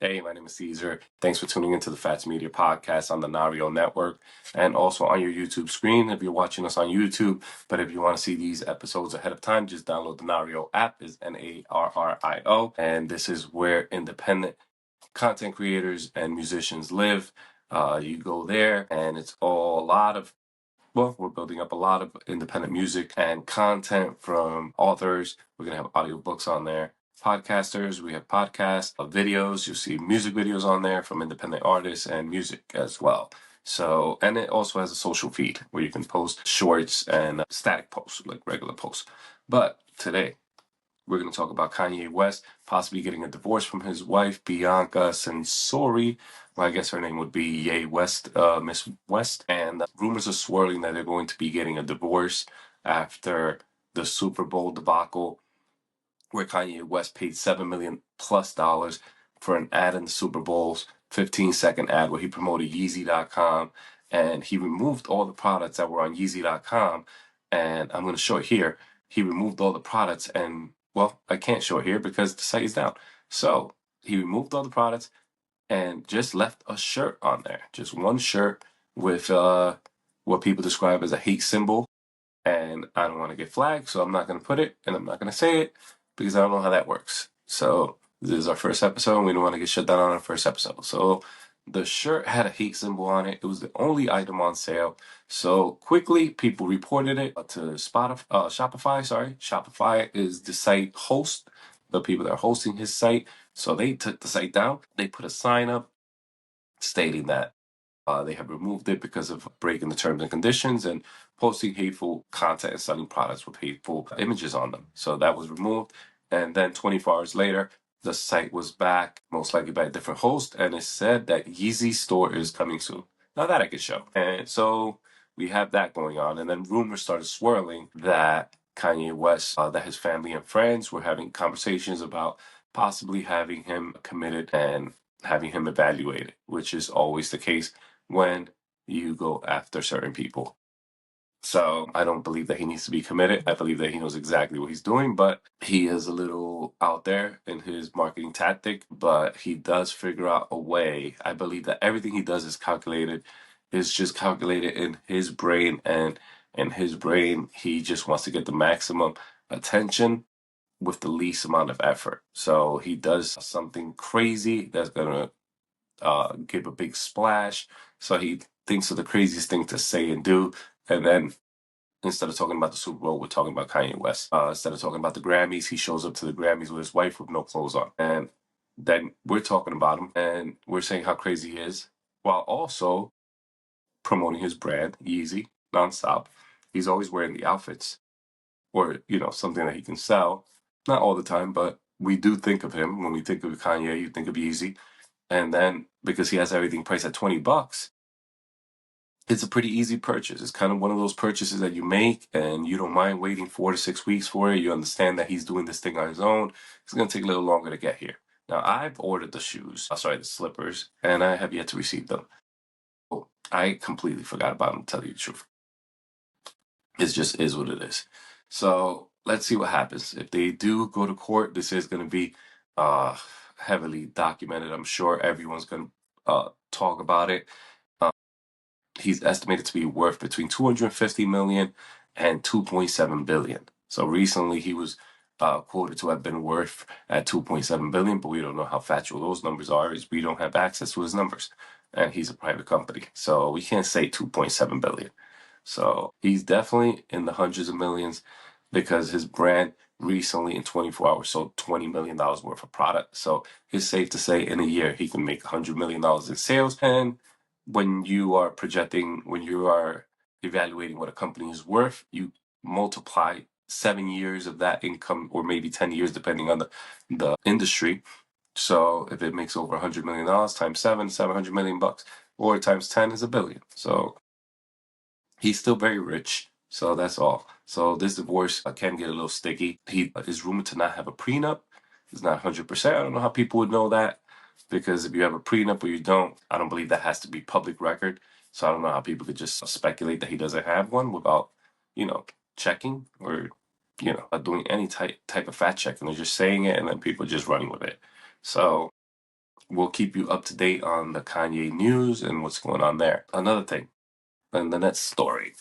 Hey, my name is Caesar. Thanks for tuning into the Fattz Media Podcast on the Narrio network and also on your YouTube screen if you're watching us on YouTube. But if you want to see these episodes ahead of time, just download the Narrio app. It's Narrio. And this is where independent content creators and musicians live. You go there and it's all a lot of we're building up a lot of independent music and content from authors. We're going to have audiobooks on there. Podcasters, we have podcasts, videos. You'll see music videos on there from independent artists and music as well. So, and it also has a social feed where you can post shorts and static posts, like regular posts. But today, we're going to talk about Kanye West possibly getting a divorce from his wife, Bianca Sensori. Well, I guess her name would be JayZ West, Miss West. And rumors are swirling that they're going to be getting a divorce after the Super Bowl debacle, where Kanye West paid $7 million plus for an ad in the Super Bowl's 15-second ad where he promoted JayZ.com. And he removed all the products that were on JayZ.com. And I'm going to show it here. He removed all the products and I can't show it here because the site is down. So he removed all the products and just left a shirt on there. Just one shirt with what people describe as a hate symbol. And I don't want to get flagged, so I'm not going to put it and I'm not going to say it because I don't know how that works. So this is our first episode and we don't want to get shut down on our first episode. So the shirt had a hate symbol on it. It was the only item on sale. So quickly, people reported it to Shopify. Shopify is the site host, the people that are hosting his site. So they took the site down. They put a sign up stating that they have removed it because of breaking the terms and conditions and posting hateful content and selling products with hateful images on them. So that was removed. And then 24 hours later, the site was back, most likely by a different host, and it said that JayZ store is coming soon. Now that I can show. And so we have that going on. And then rumors started swirling that Kanye West, that his family and friends were having conversations about possibly having him committed and having him evaluated, which is always the case when you go after certain people. So I don't believe that he needs to be committed. I believe that he knows exactly what he's doing, but he is a little out there in his marketing tactic, but he does figure out a way. I believe that everything he does is calculated, is just calculated in his brain, and in his brain, he just wants to get the maximum attention with the least amount of effort. So he does something crazy that's going to give a big splash. So he thinks of the craziest thing to say and do. And then instead of talking about the Super Bowl, we're talking about Kanye West. Instead of talking about the Grammys, he shows up to the Grammys with his wife with no clothes on. And then we're talking about him and we're saying how crazy he is while also promoting his brand, JayZ, nonstop. He's always wearing the outfits or, something that he can sell. Not all the time, but we do think of him. When we think of Kanye, you think of JayZ. And then because he has everything priced at $20, it's a pretty easy purchase. It's kind of one of those purchases that you make and you don't mind waiting 4 to 6 weeks for it. You understand that he's doing this thing on his own. It's going to take a little longer to get here. Now, I've ordered the slippers, and I have yet to receive them. I completely forgot about them, to tell you the truth. It just is what it is. So let's see what happens. If they do go to court, this is going to be heavily documented. I'm sure everyone's going to talk about it. He's estimated to be worth between 250 million and 2.7 billion. So recently he was quoted to have been worth at 2.7 billion, but we don't know how factual those numbers are. We don't have access to his numbers, and he's a private company, so we can't say 2.7 billion. So he's definitely in the hundreds of millions because his brand recently in 24 hours sold $20 million worth of product. So it's safe to say in a year he can make $100 million in sales. And when you are evaluating what a company is worth, you multiply 7 years of that income, or maybe 10 years, depending on the industry. So if it makes over $100 million times 700 million bucks, or times 10 is $1 billion. So he's still very rich. So that's all. So this divorce can get a little sticky. He is rumored to not have a prenup. It's not 100%. I don't know how people would know that, because if you have a prenup or you don't, I don't believe that has to be public record. So I don't know how people could just speculate that he doesn't have one without, checking or, doing any type of fact checking. They're just saying it and then people just running with it. So we'll keep you up to date on the Kanye news and what's going on there. Another thing, and the next story,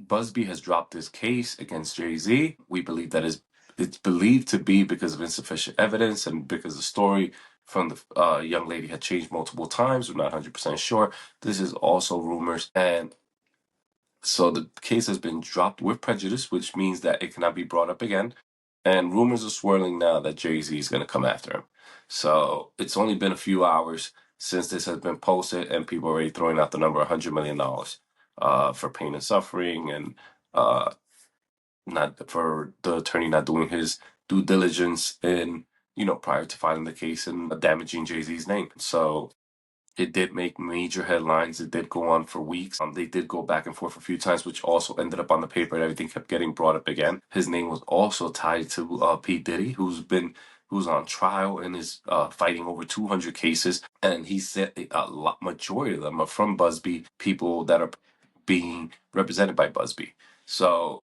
Buzzbee has dropped his case against JayZ. We believe that it's believed to be because of insufficient evidence and because the story from the young lady had changed multiple times. We're not 100% sure. This is also rumors. And so the case has been dropped with prejudice, which means that it cannot be brought up again. And rumors are swirling now that JayZ is going to come after him. So it's only been a few hours since this has been posted, and people are already throwing out the number $100 million for pain and suffering, and not for the attorney not doing his due diligence in, prior to filing the case and damaging JayZ's name. So it did make major headlines. It did go on for weeks. They did go back and forth a few times, which also ended up on the paper, and everything kept getting brought up again. His name was also tied to P. Diddy, who's on trial and is fighting over 200 cases. And he said majority of them are from Buzzbee, people that are being represented by Buzzbee. So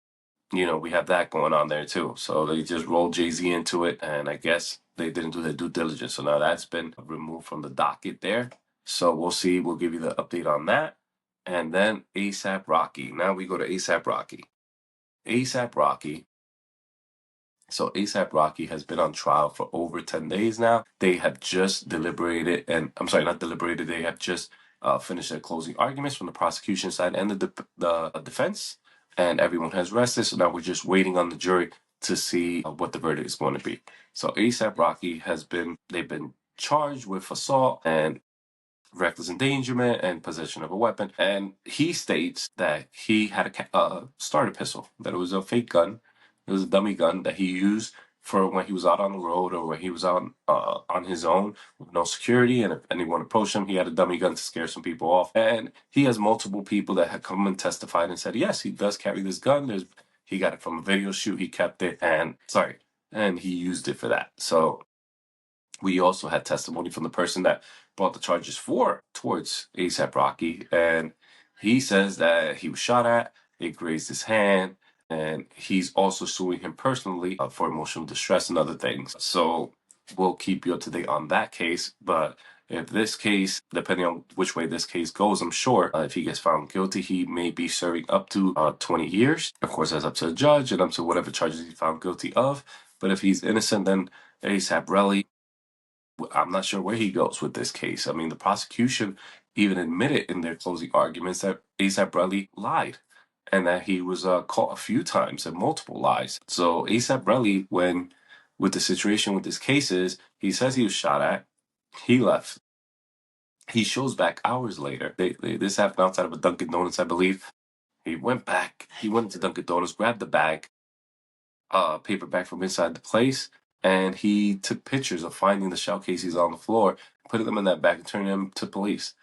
we have that going on there too. So they just rolled JayZ into it, and I guess they didn't do their due diligence. So now that's been removed from the docket there. So we'll see. We'll give you the update on that. And then ASAP Rocky. Now we go to ASAP Rocky. ASAP Rocky. So ASAP Rocky has been on trial for over 10 days now. They have just deliberated, and I'm sorry, not deliberated. They have just finished their closing arguments from the prosecution side and the defense, and everyone has rested. So now we're just waiting on the jury to see what the verdict is going to be. So ASAP Rocky they've been charged with assault and reckless endangerment and possession of a weapon. And he states that he had a starter pistol, that it was a fake gun. It was a dummy gun that he used for when he was out on the road or when he was out on his own with no security. And if anyone approached him, he had a dummy gun to scare some people off. And he has multiple people that had come and testified and said, yes, he does carry this gun. He got it from a video shoot. He kept it and he used it for that. So we also had testimony from the person that brought the charges towards ASAP Rocky, and he says that he was shot at, it grazed his hand, and he's also suing him personally for emotional distress and other things. So we'll keep you up to date on that case. But if this case, depending on which way this case goes, I'm sure if he gets found guilty, he may be serving up to 20 years. Of course, that's up to the judge and up to whatever charges he's found guilty of. But if he's innocent, then ASAP Rocky, I'm not sure where he goes with this case. I mean, the prosecution even admitted in their closing arguments that ASAP Rocky lied and that he was caught a few times and multiple lies. So ASAP Rocky, with the situation with this case is, he says he was shot at, he left. He shows back hours later. This happened outside of a Dunkin' Donuts, I believe. He went back. He went to Dunkin' Donuts, grabbed the bag, paper bag from inside the place, and he took pictures of finding the shell casings on the floor, putting them in that bag, and turning them to police.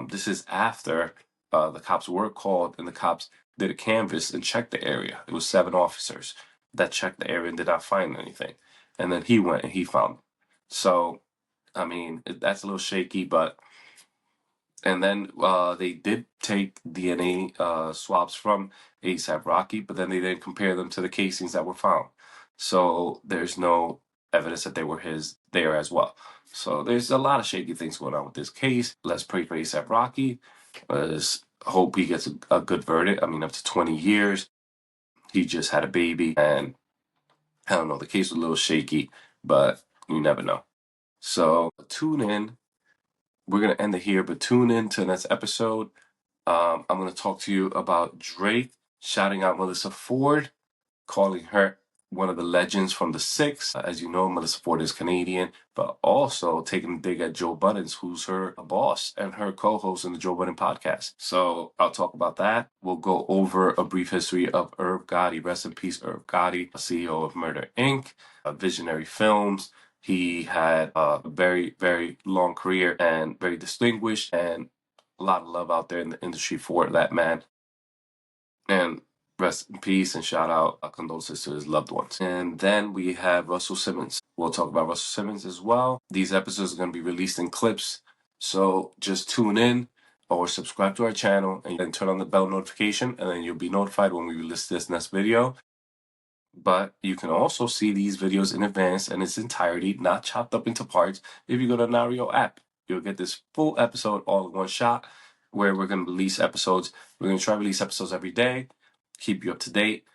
This is after the cops were called, and the cops did a canvass and checked the area. It was 7 officers that checked the area and did not find anything. And then he went and he found them. So, I mean, that's a little shaky, but... And then they did take DNA swabs from ASAP Rocky, but then they didn't compare them to the casings that were found. So there's no evidence that they were his there as well. So there's a lot of shaky things going on with this case. Let's pray for ASAP Rocky. Let's hope he gets a good verdict. I mean, up to 20 years. He just had a baby, and I don't know, the case was a little shaky, but you never know. So tune in. We're going to end it here, but tune in to the next episode. I'm going to talk to you about Drake shouting out Melissa Ford, calling her one of the legends from the Six. As you know, Melissa Ford is Canadian, but also taking a dig at Joe Budden, who's her boss and her co-host in the Joe Budden podcast. So I'll talk about that. We'll go over a brief history of Irv Gotti. Rest in peace, Irv Gotti, CEO of Murder Inc., Visionary Films. He had a very, very long career and very distinguished, and a lot of love out there in the industry for that man. And rest in peace and shout out condolences to his loved ones. And then we have Russell Simmons. We'll talk about Russell Simmons as well. These episodes are going to be released in clips, so just tune in or subscribe to our channel and then turn on the bell notification, and then you'll be notified when we release this next video. But you can also see these videos in advance in its entirety, not chopped up into parts. If you go to Narrio app, you'll get this full episode all in one shot, where we're going to release episodes. We're going to try to release episodes every day, keep you up to date.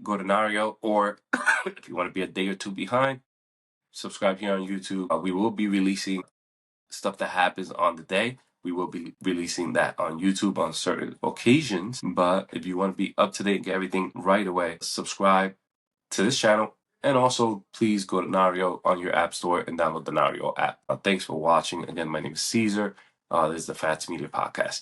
Go to Narrio, or if you want to be a day or two behind, subscribe here on YouTube. We will be releasing stuff that happens on the day. We will be releasing that on YouTube on certain occasions. But if you want to be up to date and get everything right away, subscribe to this channel. And also, please go to Narrio on your app store and download the Narrio app. Thanks for watching. Again, my name is Caesar. This is the Fattz Media Podcast.